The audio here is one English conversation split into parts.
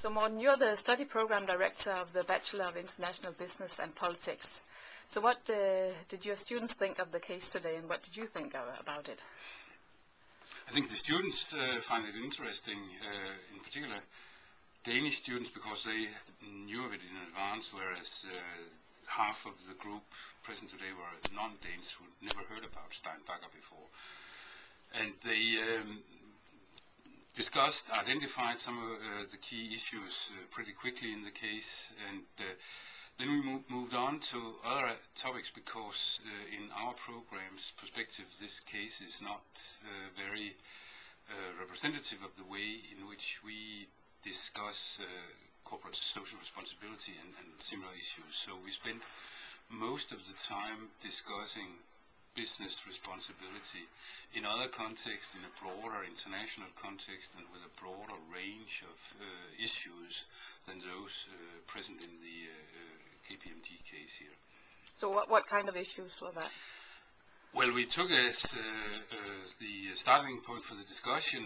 So Morten, you're the study program director of the Bachelor of International Business and Politics. So what did your students think of the case today, and what did you think about it? I think the students find it interesting, in particular Danish students, because they knew of it in advance, whereas half of the group present today were non-Danes who never heard about Steinbacher before. And they identified some of the key issues pretty quickly in the case, and then we moved on to other topics, because in our program's perspective, this case is not very representative of the way in which we discuss corporate social responsibility and similar issues. So we spent most of the time discussing business responsibility in other contexts, in a broader international context, and with a broader range of issues than those present in the KPMG case here. So what kind of issues were that? Well, we took as the starting point for the discussion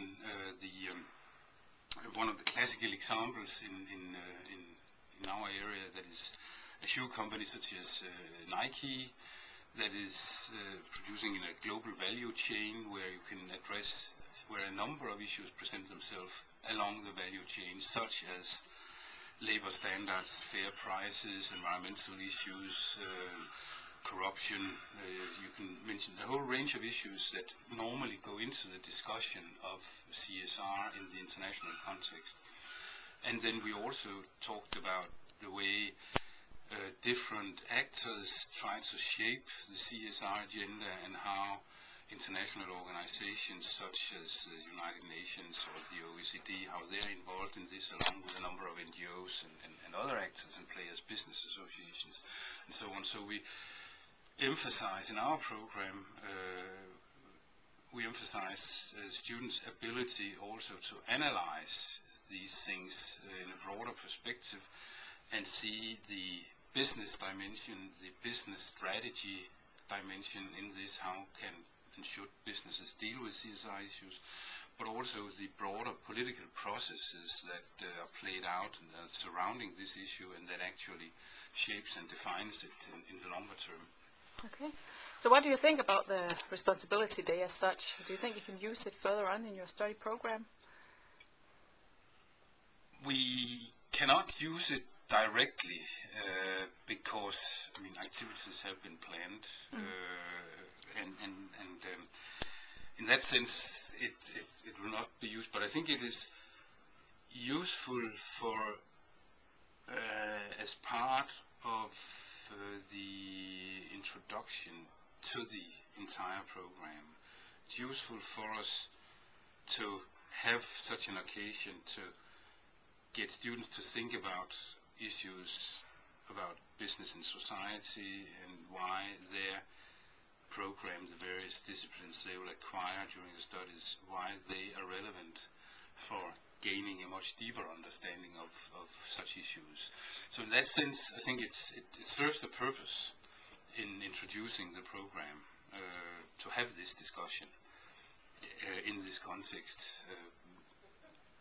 one of the classical examples in our area, that is a shoe company such as Nike, that is producing in a global value chain where you can address where a number of issues present themselves along the value chain, such as labor standards, fair prices, environmental issues, corruption. You can mention a whole range of issues that normally go into the discussion of CSR in the international context. And then we also talked about the way different actors try to shape the CSR agenda, and how international organizations such as the United Nations or the OECD, how they're involved in this, along with a number of NGOs and other actors and players, business associations, and so on. So we emphasize in our program, we emphasize students' ability also to analyze these things in a broader perspective and see the business dimension, the business strategy dimension in this, how can and should businesses deal with CSR issues, but also the broader political processes that are played out and surrounding this issue, and that actually shapes and defines it in the longer term. Okay. So what do you think about the responsibility day as such? Do you think you can use it further on in your study program? We cannot use it directly because, I mean, activities have been planned, and in that sense it will not be used. But I think it is useful for as part of the introduction to the entire program. It's useful for us to have such an occasion to get students to think about issues about business and society, and why their program, the various disciplines they will acquire during the studies, why they are relevant for gaining a much deeper understanding of such issues. So in that sense, I think it serves the purpose in introducing the program to have this discussion in this context.